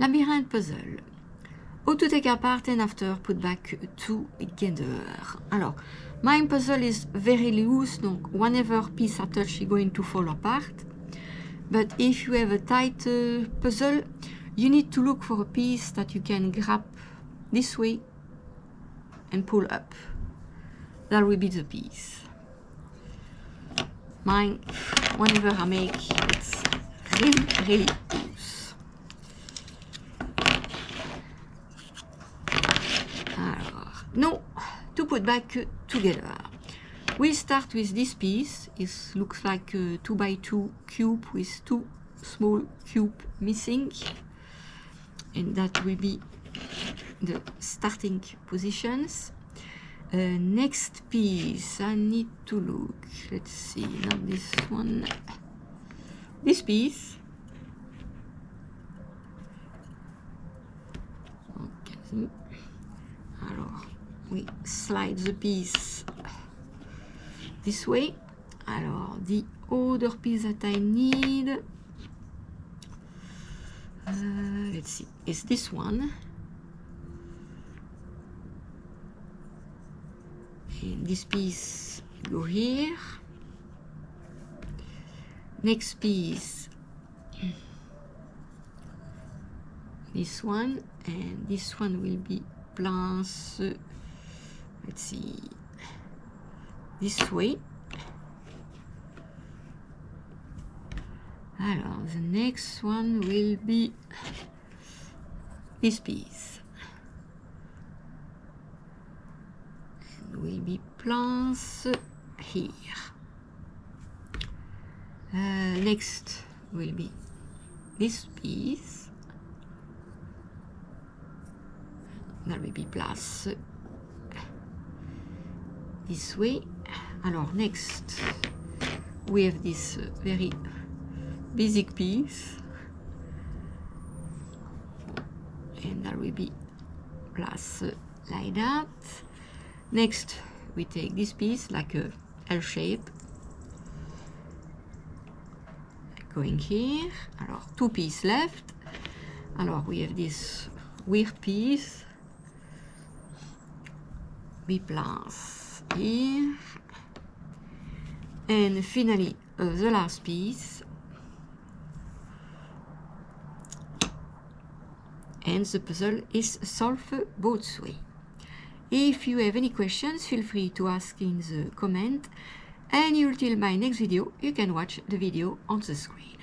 Labyrinth Puzzle. How to take apart and after put back together. Alors, my puzzle is very loose, donc whenever piece I touch is going to fall apart. But if you have a tight puzzle, you need to look for a piece that you can grab this way and pull up. That will be the piece. Mine, whenever I make, it's really loose. Alors, now, to put back together. We start with this piece. It looks like a 2x2 cube with two small cubes missing. And that will be the starting positions. Next piece, I need to look. Let's see, not this one. This piece. Okay. Alors, we slide the piece this way. Alors, the other piece that I need, let's see, is this one. And this piece go here. Next piece, this one, and this one will be placed, let's see, this way. Alors, the next one will be this piece. And will be placed here. Next will be this piece. That will be placed this way. Alors, next we have this very basic piece, and that will be placed like that. Next we take this piece like a L shape, going here. Alors, two pieces left. Alors, we have this weird piece. We place here. And finally, the last piece. And the puzzle is solved both ways. If you have any questions, feel free to ask in the comment. And until my next video, you can watch the video on the screen.